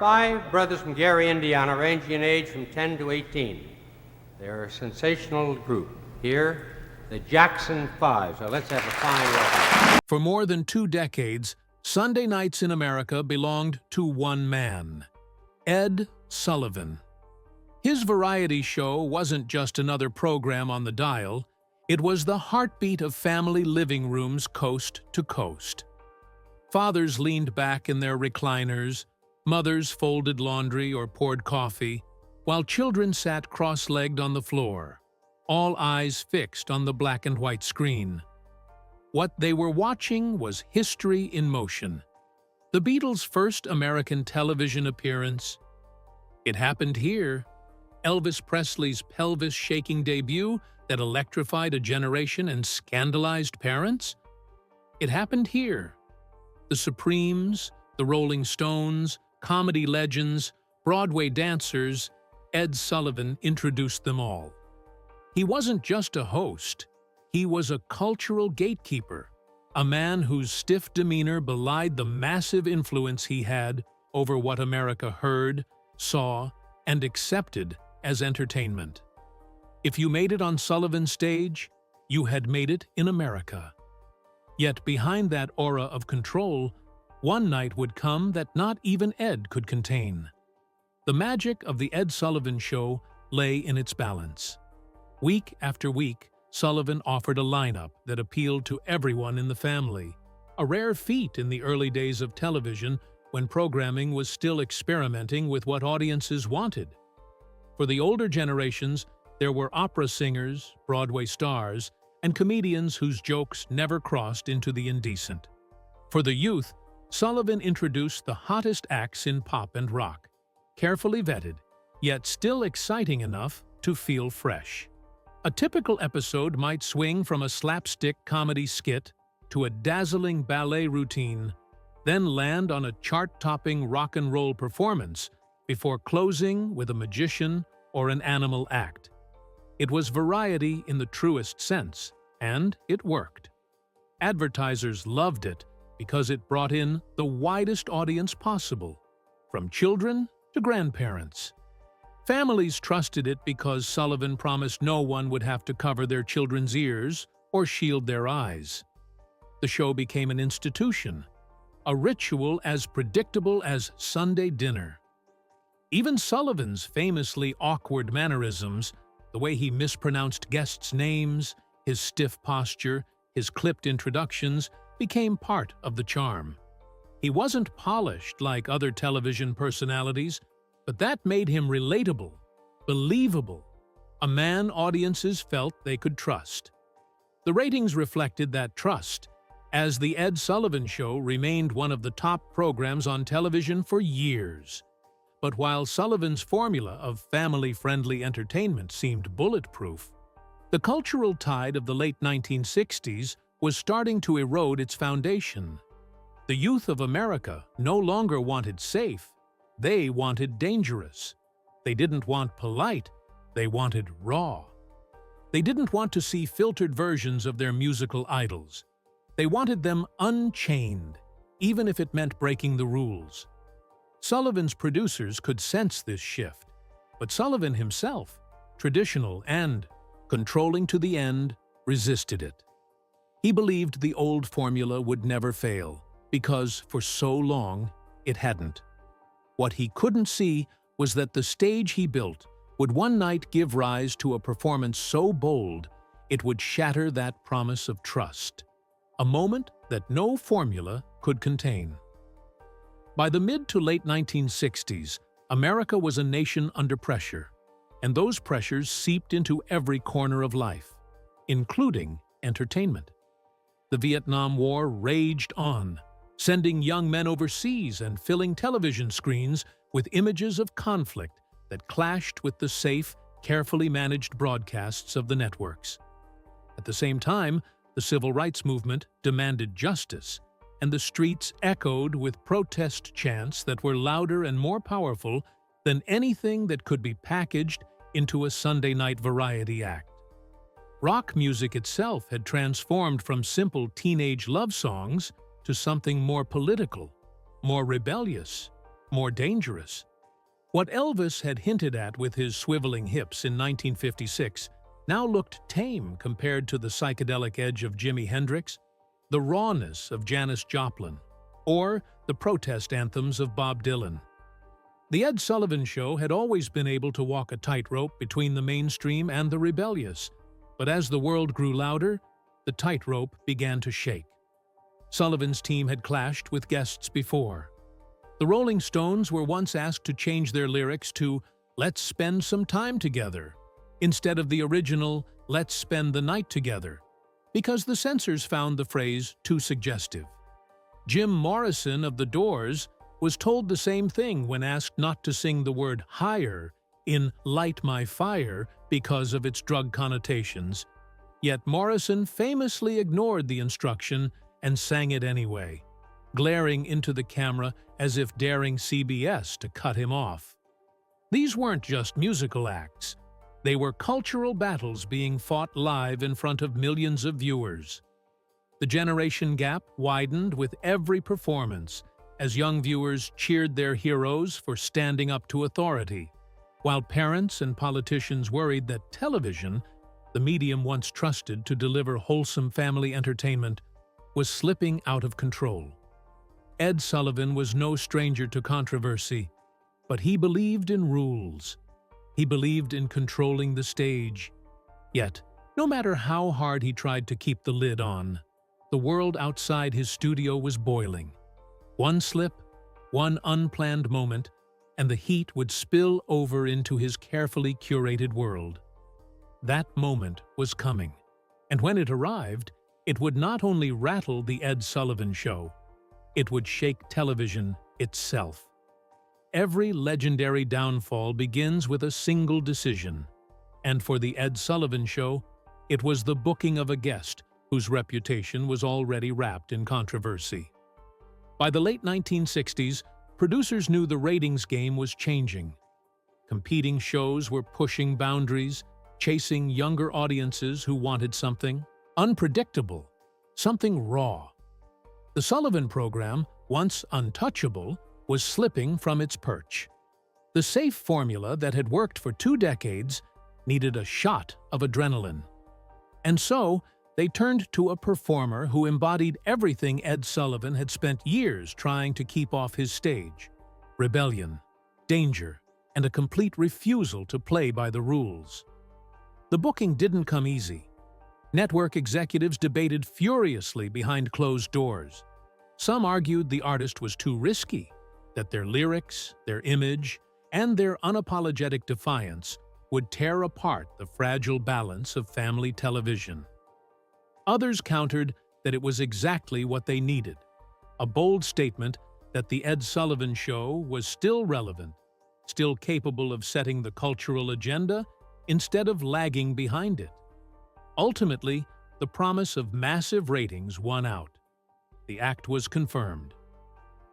Five brothers from Gary, Indiana, ranging in age from 10 to 18. They're a sensational group. Here, the Jackson Five. So let's have a fine welcome. For more than 2 decades, Sunday nights in America belonged to one man, Ed Sullivan. His variety show wasn't just another program on the dial, it was the heartbeat of family living rooms coast to coast. Fathers leaned back in their recliners, mothers folded laundry or poured coffee, while children sat cross-legged on the floor, all eyes fixed on the black and white screen. What they were watching was history in motion. The Beatles' first American television appearance. It happened here. Elvis Presley's pelvis-shaking debut that electrified a generation and scandalized parents. It happened here. The Supremes, the Rolling Stones, comedy legends, Broadway dancers, Ed Sullivan introduced them all. He wasn't just a host, he was a cultural gatekeeper, a man whose stiff demeanor belied the massive influence he had over what America heard, saw, and accepted as entertainment. If you made it on Sullivan's stage, you had made it in America. Yet behind that aura of control, one night would come that not even Ed could contain. The magic of the Ed Sullivan Show lay in its balance. Week after week, Sullivan offered a lineup that appealed to everyone in the family, a rare feat in the early days of television when programming was still experimenting with what audiences wanted. For the older generations, there were opera singers, Broadway stars, and comedians whose jokes never crossed into the indecent. For the youth, Sullivan introduced the hottest acts in pop and rock, carefully vetted, yet still exciting enough to feel fresh. A typical episode might swing from a slapstick comedy skit to a dazzling ballet routine, then land on a chart-topping rock and roll performance before closing with a magician or an animal act. It was variety in the truest sense, and it worked. Advertisers loved it because it brought in the widest audience possible, from children to grandparents. Families trusted it because Sullivan promised no one would have to cover their children's ears or shield their eyes. The show became an institution, a ritual as predictable as Sunday dinner. Even Sullivan's famously awkward mannerisms, the way he mispronounced guests' names, his stiff posture, his clipped introductions, became part of the charm. He wasn't polished like other television personalities, but that made him relatable, believable, a man audiences felt they could trust. The ratings reflected that trust, as The Ed Sullivan Show remained one of the top programs on television for years. But while Sullivan's formula of family-friendly entertainment seemed bulletproof, the cultural tide of the late 1960s was starting to erode its foundation. The youth of America no longer wanted safe, they wanted dangerous. They didn't want polite, they wanted raw. They didn't want to see filtered versions of their musical idols. They wanted them unchained, even if it meant breaking the rules. Sullivan's producers could sense this shift, but Sullivan himself, traditional and controlling to the end, resisted it. He believed the old formula would never fail, because for so long it hadn't. What he couldn't see was that the stage he built would one night give rise to a performance so bold it would shatter that promise of trust, a moment that no formula could contain. By the mid to late 1960s, America was a nation under pressure, and those pressures seeped into every corner of life, including entertainment. The Vietnam War raged on, sending young men overseas and filling television screens with images of conflict that clashed with the safe, carefully managed broadcasts of the networks. At the same time, the civil rights movement demanded justice, and the streets echoed with protest chants that were louder and more powerful than anything that could be packaged into a Sunday night variety act. Rock music itself had transformed from simple teenage love songs to something more political, more rebellious, more dangerous. What Elvis had hinted at with his swiveling hips in 1956 now looked tame compared to the psychedelic edge of Jimi Hendrix, the rawness of Janis Joplin, or the protest anthems of Bob Dylan. The Ed Sullivan Show had always been able to walk a tightrope between the mainstream and the rebellious, but as the world grew louder, the tightrope began to shake. Sullivan's team had clashed with guests before. The Rolling Stones were once asked to change their lyrics to "Let's spend some time together," instead of the original "Let's spend the night together," because the censors found the phrase too suggestive. Jim Morrison of The Doors was told the same thing when asked not to sing the word higher in Light My Fire because of its drug connotations, yet Morrison famously ignored the instruction and sang it anyway, glaring into the camera as if daring CBS to cut him off. These weren't just musical acts. They were cultural battles being fought live in front of millions of viewers. The generation gap widened with every performance as young viewers cheered their heroes for standing up to authority, while parents and politicians worried that television, the medium once trusted to deliver wholesome family entertainment, was slipping out of control. Ed Sullivan was no stranger to controversy, but he believed in rules. He believed in controlling the stage. Yet, no matter how hard he tried to keep the lid on, the world outside his studio was boiling. One slip, one unplanned moment, and the heat would spill over into his carefully curated world. That moment was coming, and when it arrived, it would not only rattle the Ed Sullivan Show, it would shake television itself. Every legendary downfall begins with a single decision, and for the Ed Sullivan Show, it was the booking of a guest whose reputation was already wrapped in controversy. By the late 1960s, producers knew the ratings game was changing. Competing shows were pushing boundaries, chasing younger audiences who wanted something unpredictable, something raw. The Sullivan program, once untouchable, was slipping from its perch. The safe formula that had worked for 2 decades needed a shot of adrenaline. And so, they turned to a performer who embodied everything Ed Sullivan had spent years trying to keep off his stage: rebellion, danger, and a complete refusal to play by the rules. The booking didn't come easy. Network executives debated furiously behind closed doors. Some argued the artist was too risky, that their lyrics, their image, and their unapologetic defiance would tear apart the fragile balance of family television. Others countered that it was exactly what they needed: a bold statement that the Ed Sullivan Show was still relevant, still capable of setting the cultural agenda instead of lagging behind it. Ultimately, the promise of massive ratings won out. The act was confirmed.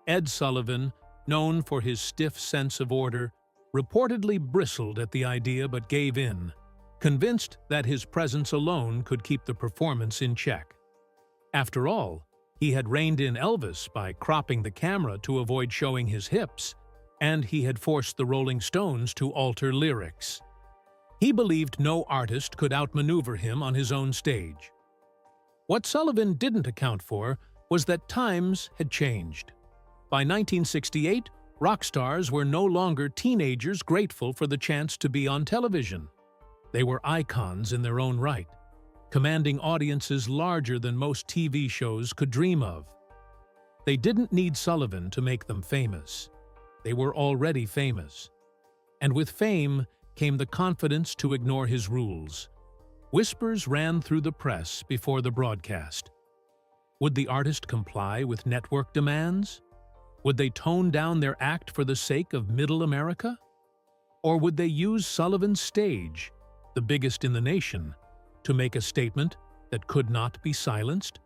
Ed Sullivan, known for his stiff sense of order, reportedly bristled at the idea but gave in, convinced that his presence alone could keep the performance in check. After all, he had reined in Elvis by cropping the camera to avoid showing his hips, and he had forced the Rolling Stones to alter lyrics. He believed no artist could outmaneuver him on his own stage. What Sullivan didn't account for was that times had changed. By 1968, rock stars were no longer teenagers grateful for the chance to be on television. They were icons in their own right, commanding audiences larger than most TV shows could dream of. They didn't need Sullivan to make them famous. They were already famous. And with fame came the confidence to ignore his rules. Whispers ran through the press before the broadcast. Would the artist comply with network demands? Would they tone down their act for the sake of Middle America? Or would they use Sullivan's stage, the biggest in the nation, to make a statement that could not be silenced?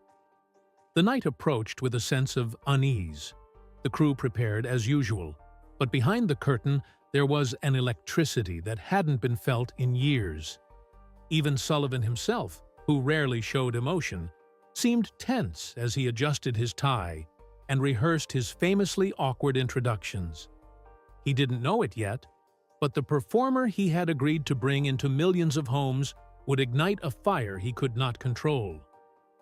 The night approached with a sense of unease. The crew prepared as usual, but behind the curtain there was an electricity that hadn't been felt in years. Even Sullivan himself, who rarely showed emotion, seemed tense as he adjusted his tie and rehearsed his famously awkward introductions. He didn't know it yet, but the performer he had agreed to bring into millions of homes would ignite a fire he could not control.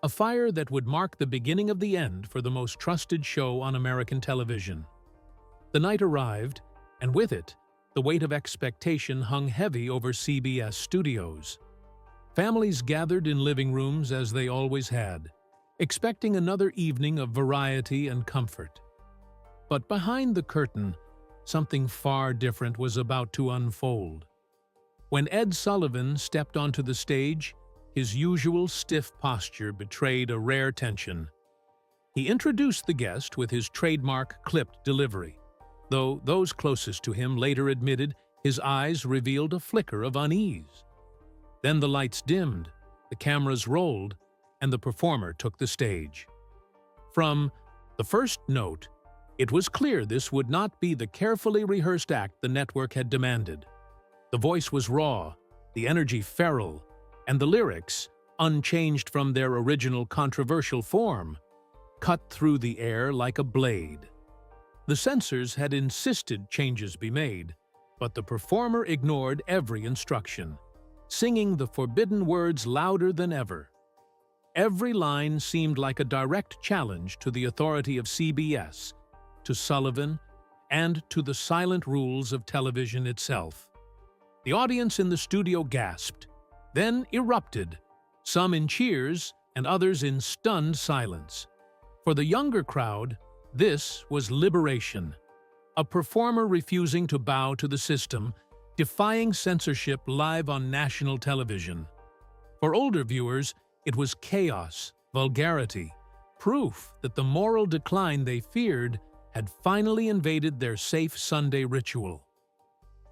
A fire that would mark the beginning of the end for the most trusted show on American television. The night arrived, and with it, the weight of expectation hung heavy over CBS studios. Families gathered in living rooms as they always had, expecting another evening of variety and comfort. But behind the curtain, something far different was about to unfold. When Ed Sullivan stepped onto the stage, his usual stiff posture betrayed a rare tension. He introduced the guest with his trademark clipped delivery, though those closest to him later admitted his eyes revealed a flicker of unease. Then the lights dimmed, the cameras rolled, and the performer took the stage. From the first note, it was clear this would not be the carefully rehearsed act the network had demanded. The voice was raw, the energy feral, and the lyrics, unchanged from their original controversial form, cut through the air like a blade. The censors had insisted changes be made, but the performer ignored every instruction, singing the forbidden words louder than ever. Every line seemed like a direct challenge to the authority of CBS, to Sullivan, and to the silent rules of television itself. The audience in the studio gasped, then erupted, some in cheers and others in stunned silence. For the younger crowd, this was liberation. A performer refusing to bow to the system, defying censorship live on national television. For older viewers, it was chaos, vulgarity, proof that the moral decline they feared had finally invaded their safe Sunday ritual.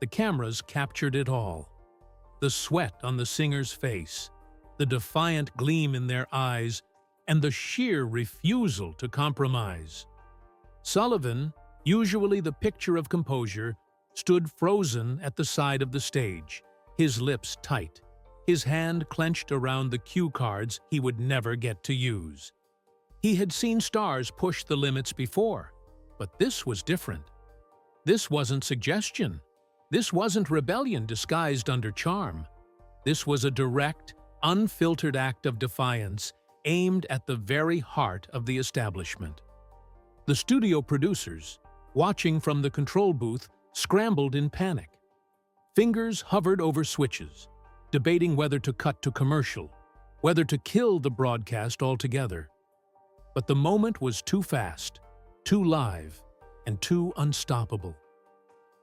The cameras captured it all. The sweat on the singer's face, the defiant gleam in their eyes, and the sheer refusal to compromise. Sullivan, usually the picture of composure, stood frozen at the side of the stage, his lips tight, his hand clenched around the cue cards he would never get to use. He had seen stars push the limits before, but this was different. This wasn't suggestion. This wasn't rebellion disguised under charm. This was a direct, unfiltered act of defiance aimed at the very heart of the establishment. The studio producers, watching from the control booth, scrambled in panic. Fingers hovered over switches, debating whether to cut to commercial, whether to kill the broadcast altogether. But the moment was too fast, too live, and too unstoppable.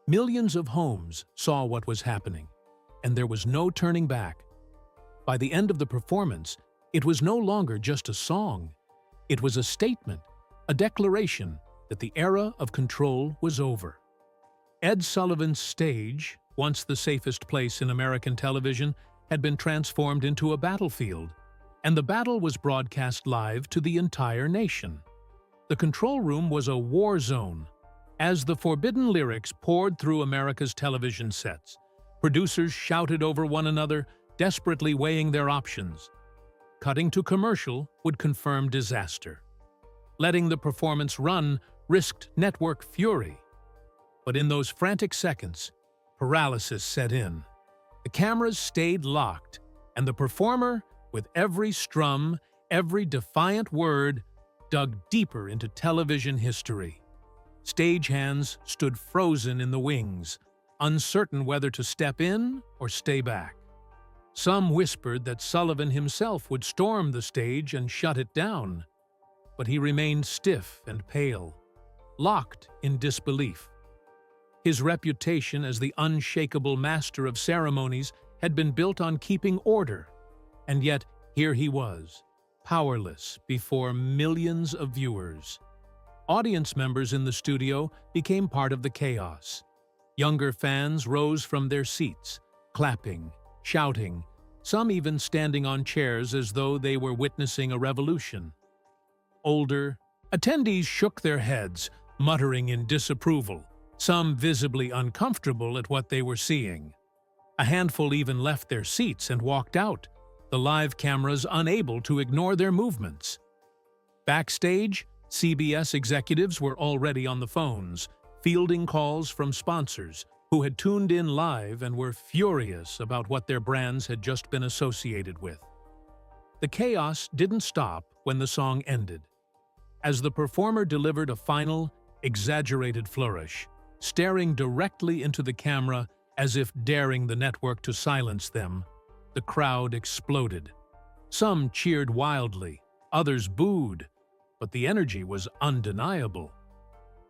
Millions of homes saw what was happening, and there was no turning back. By the end of the performance, it was no longer just a song. It was a statement, a declaration that the era of control was over. Ed Sullivan's stage, once the safest place in American television, had been transformed into a battlefield, and the battle was broadcast live to the entire nation. The control room was a war zone. As the forbidden lyrics poured through America's television sets, producers shouted over one another, desperately weighing their options. Cutting to commercial would confirm disaster. Letting the performance run risked network fury. But in those frantic seconds, paralysis set in. The cameras stayed locked, and the performer, with every strum, every defiant word, dug deeper into television history. Stagehands stood frozen in the wings, uncertain whether to step in or stay back. Some whispered that Sullivan himself would storm the stage and shut it down, but he remained stiff and pale, locked in disbelief. His reputation as the unshakable master of ceremonies had been built on keeping order, and yet here he was, powerless before millions of viewers. Audience members in the studio became part of the chaos. Younger fans rose from their seats, clapping, shouting, some even standing on chairs as though they were witnessing a revolution. Older attendees shook their heads, muttering in disapproval, some visibly uncomfortable at what they were seeing. A handful even left their seats and walked out, the live cameras unable to ignore their movements. Backstage, CBS executives were already on the phones, fielding calls from sponsors who had tuned in live and were furious about what their brands had just been associated with. The chaos didn't stop when the song ended. As the performer delivered a final, exaggerated flourish, staring directly into the camera as if daring the network to silence them, the crowd exploded. Some cheered wildly, others booed, but the energy was undeniable.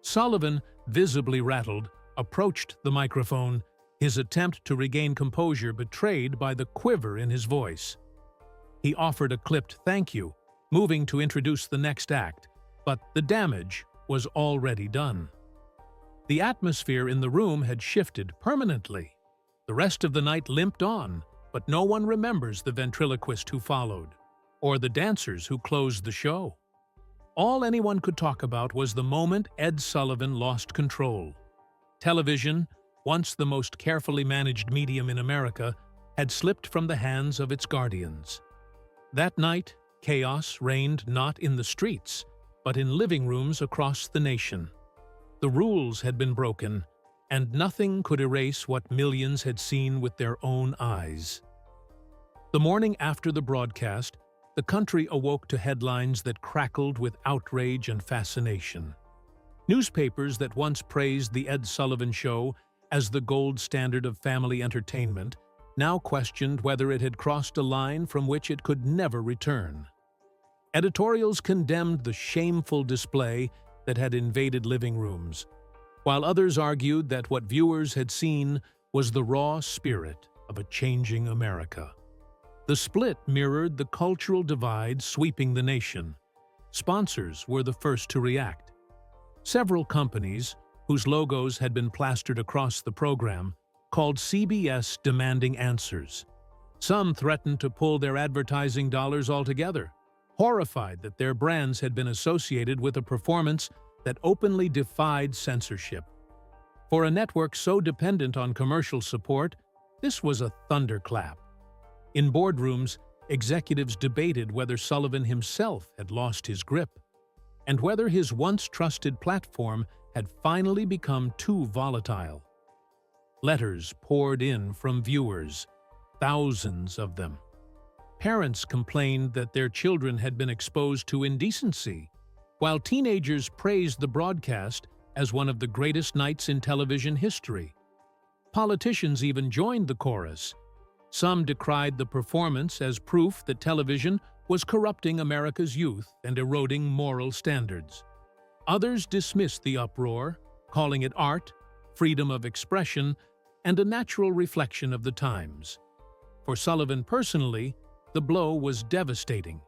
Sullivan, visibly rattled, approached the microphone, his attempt to regain composure betrayed by the quiver in his voice. He offered a clipped thank you, moving to introduce the next act, but the damage was already done. The atmosphere in the room had shifted permanently. The rest of the night limped on, but no one remembers the ventriloquist who followed, or the dancers who closed the show. All anyone could talk about was the moment Ed Sullivan lost control. Television, once the most carefully managed medium in America, had slipped from the hands of its guardians. That night, chaos reigned not in the streets, but in living rooms across the nation. The rules had been broken, and nothing could erase what millions had seen with their own eyes. The morning after the broadcast, the country awoke to headlines that crackled with outrage and fascination. Newspapers that once praised The Ed Sullivan Show as the gold standard of family entertainment now questioned whether it had crossed a line from which it could never return. Editorials condemned the shameful display that had invaded living rooms, while others argued that what viewers had seen was the raw spirit of a changing America. The split mirrored the cultural divide sweeping the nation. Sponsors were the first to react. Several companies, whose logos had been plastered across the program, called CBS demanding answers. Some threatened to pull their advertising dollars altogether, horrified that their brands had been associated with a performance that openly defied censorship. For a network so dependent on commercial support, this was a thunderclap. In boardrooms, executives debated whether Sullivan himself had lost his grip, and whether his once trusted platform had finally become too volatile. Letters poured in from viewers, thousands of them. Parents complained that their children had been exposed to indecency, while teenagers praised the broadcast as one of the greatest nights in television history. Politicians even joined the chorus. Some decried the performance as proof that television was corrupting America's youth and eroding moral standards. Others dismissed the uproar, calling it art, freedom of expression, and a natural reflection of the times. For Sullivan personally, the blow was devastating.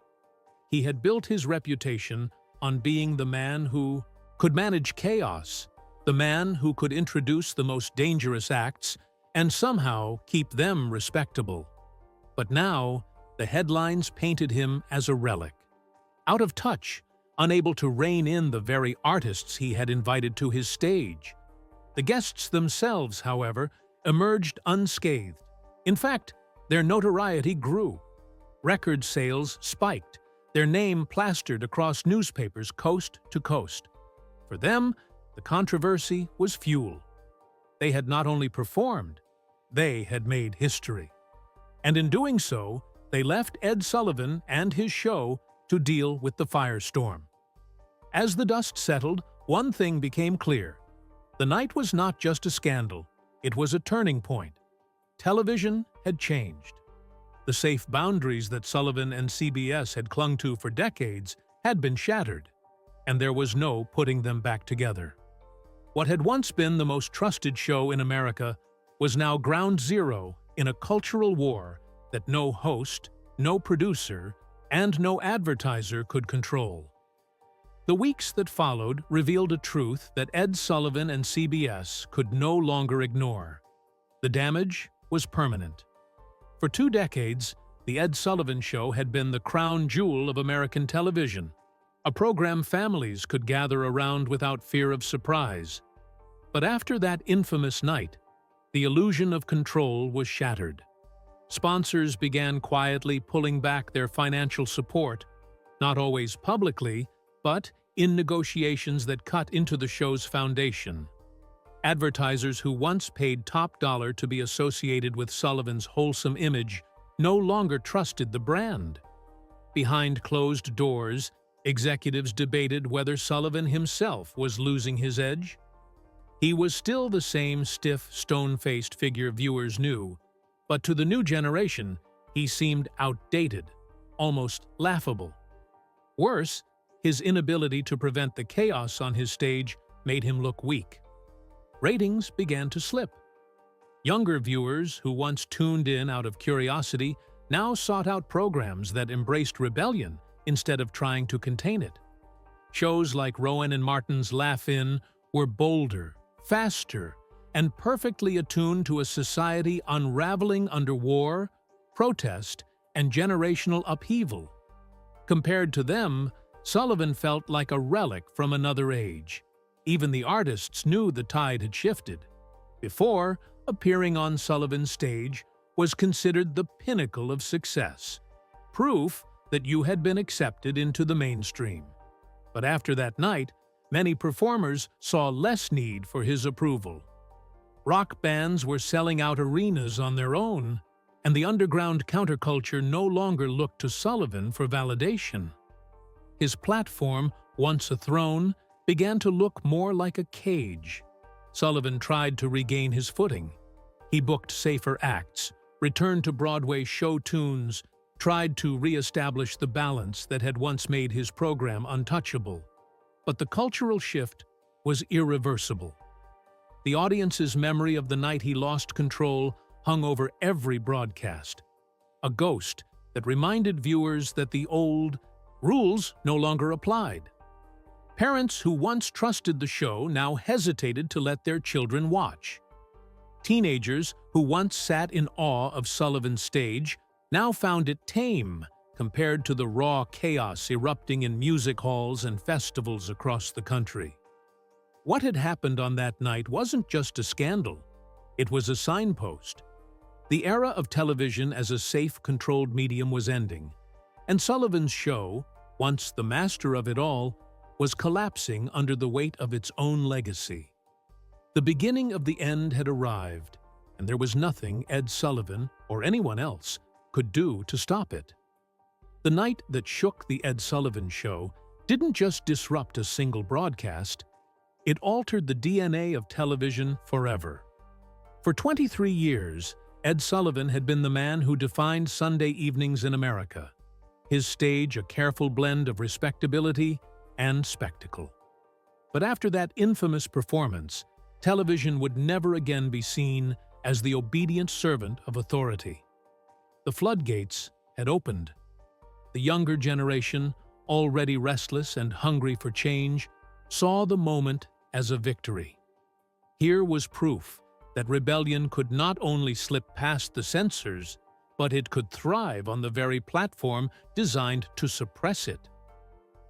He had built his reputation on being the man who could manage chaos, the man who could introduce the most dangerous acts and somehow keep them respectable. But now, the headlines painted him as a relic. Out of touch, unable to rein in the very artists he had invited to his stage. The guests themselves, however, emerged unscathed. In fact, their notoriety grew. Record sales spiked, their name plastered across newspapers coast to coast. For them, the controversy was fuel. They had not only performed, they had made history. And in doing so, they left Ed Sullivan and his show to deal with the firestorm. As the dust settled, one thing became clear. The night was not just a scandal, it was a turning point. Television had changed. The safe boundaries that Sullivan and CBS had clung to for decades had been shattered, and there was no putting them back together. What had once been the most trusted show in America was now ground zero in a cultural war that no host, no producer, and no advertiser could control. The weeks that followed revealed a truth that Ed Sullivan and CBS could no longer ignore. The damage was permanent. For 2 decades, The Ed Sullivan Show had been the crown jewel of American television, a program families could gather around without fear of surprise. But after that infamous night, the illusion of control was shattered. Sponsors began quietly pulling back their financial support, not always publicly, but in negotiations that cut into the show's foundation. Advertisers who once paid top dollar to be associated with Sullivan's wholesome image no longer trusted the brand. Behind closed doors, executives debated whether Sullivan himself was losing his edge. He was still the same stiff, stone-faced figure viewers knew, but to the new generation, he seemed outdated, almost laughable. Worse, his inability to prevent the chaos on his stage made him look weak. Ratings began to slip. Younger viewers who once tuned in out of curiosity now sought out programs that embraced rebellion instead of trying to contain it. Shows like Rowan and Martin's Laugh-In were bolder, faster, and perfectly attuned to a society unraveling under war, protest, and generational upheaval. Compared to them, Sullivan felt like a relic from another age. Even the artists knew the tide had shifted. Before, appearing on Sullivan's stage was considered the pinnacle of success, proof that you had been accepted into the mainstream. But after that night, many performers saw less need for his approval. Rock bands were selling out arenas on their own, and the underground counterculture no longer looked to Sullivan for validation. His platform, once a throne, began to look more like a cage. Sullivan tried to regain his footing. He booked safer acts, returned to Broadway show tunes, tried to re-establish the balance that had once made his program untouchable. But the cultural shift was irreversible. The audience's memory of the night he lost control hung over every broadcast, a ghost that reminded viewers that the old rules no longer applied. Parents who once trusted the show now hesitated to let their children watch. Teenagers who once sat in awe of Sullivan's stage now found it tame compared to the raw chaos erupting in music halls and festivals across the country. What had happened on that night wasn't just a scandal, it was a signpost. The era of television as a safe, controlled medium was ending, and Sullivan's show, once the master of it all, was collapsing under the weight of its own legacy. The beginning of the end had arrived, and there was nothing Ed Sullivan, or anyone else, could do to stop it. The night that shook the Ed Sullivan Show didn't just disrupt a single broadcast, it altered the DNA of television forever. For 23 years, Ed Sullivan had been the man who defined Sunday evenings in America, his stage a careful blend of respectability and spectacle. But after that infamous performance, television would never again be seen as the obedient servant of authority. The floodgates had opened. The younger generation, already restless and hungry for change, saw the moment as a victory. Here was proof that rebellion could not only slip past the censors, but it could thrive on the very platform designed to suppress it.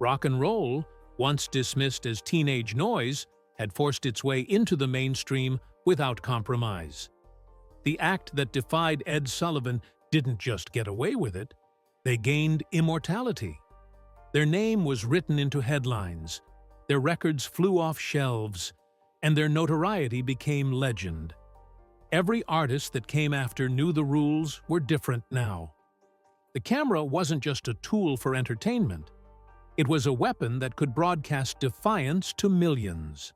Rock and roll, once dismissed as teenage noise, had forced its way into the mainstream without compromise. The act that defied Ed Sullivan didn't just get away with it, they gained immortality. Their name was written into headlines, their records flew off shelves, and their notoriety became legend. Every artist that came after knew the rules were different now. The camera wasn't just a tool for entertainment, it was a weapon that could broadcast defiance to millions.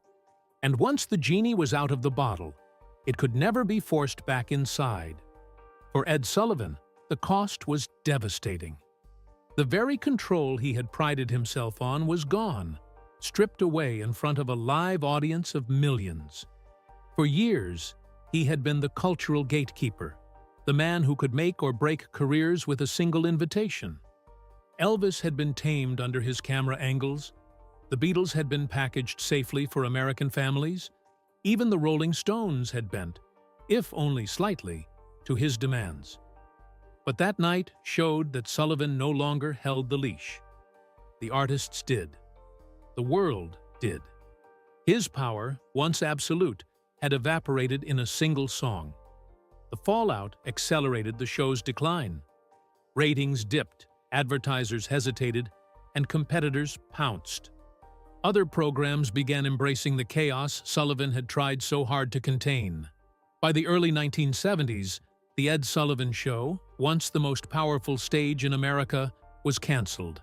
And once the genie was out of the bottle, it could never be forced back inside. For Ed Sullivan, the cost was devastating. The very control he had prided himself on was gone, stripped away in front of a live audience of millions. For years, he had been the cultural gatekeeper, the man who could make or break careers with a single invitation. Elvis had been tamed under his camera angles, the Beatles had been packaged safely for American families, even the Rolling Stones had bent, if only slightly, to his demands. But that night showed that Sullivan no longer held the leash. The artists did. The world did. His power, once absolute, had evaporated in a single song. The fallout accelerated the show's decline. Ratings dipped, advertisers hesitated, and competitors pounced. Other programs began embracing the chaos Sullivan had tried so hard to contain. By the early 1970s, The Ed Sullivan Show, once the most powerful stage in America, was canceled.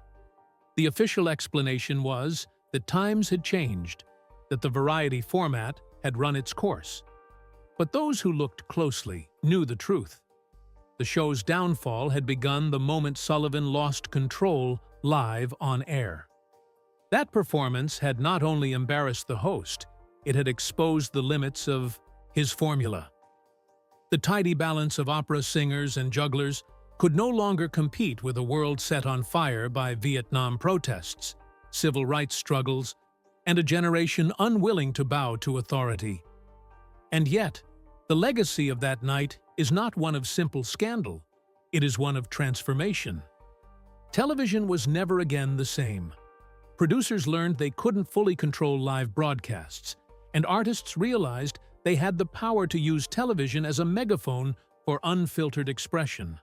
The official explanation was that times had changed, that the variety format had run its course. But those who looked closely knew the truth. The show's downfall had begun the moment Sullivan lost control live on air. That performance had not only embarrassed the host, it had exposed the limits of his formula. The tidy balance of opera singers and jugglers could no longer compete with a world set on fire by Vietnam protests, civil rights struggles, and a generation unwilling to bow to authority. And yet, the legacy of that night is not one of simple scandal, it is one of transformation. Television was never again the same. Producers learned they couldn't fully control live broadcasts, and artists realized they had the power to use television as a megaphone for unfiltered expression.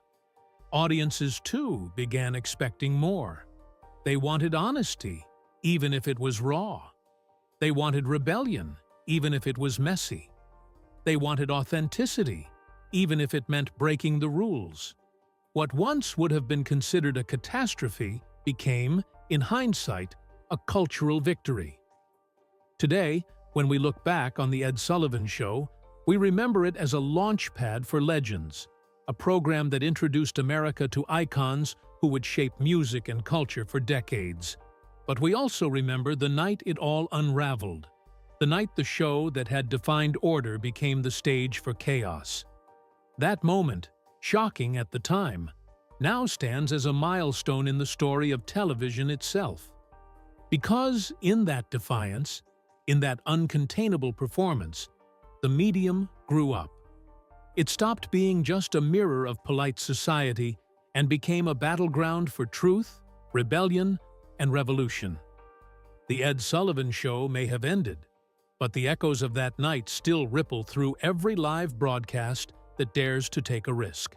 Audiences, too, began expecting more. They wanted honesty, even if it was raw. They wanted rebellion, even if it was messy. They wanted authenticity, even if it meant breaking the rules. What once would have been considered a catastrophe became, in hindsight, a cultural victory. Today, when we look back on The Ed Sullivan Show, we remember it as a launchpad for legends, a program that introduced America to icons who would shape music and culture for decades. But we also remember the night it all unraveled, the night the show that had defined order became the stage for chaos. That moment, shocking at the time, now stands as a milestone in the story of television itself. Because in that defiance, in that uncontainable performance, the medium grew up. It stopped being just a mirror of polite society and became a battleground for truth, rebellion, and revolution. The Ed Sullivan Show may have ended, but the echoes of that night still ripple through every live broadcast that dares to take a risk.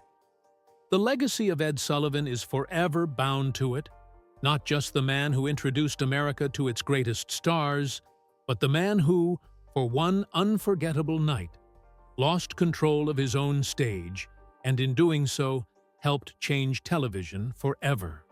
The legacy of Ed Sullivan is forever bound to it, not just the man who introduced America to its greatest stars, but the man who, for one unforgettable night, lost control of his own stage, and in doing so, helped change television forever.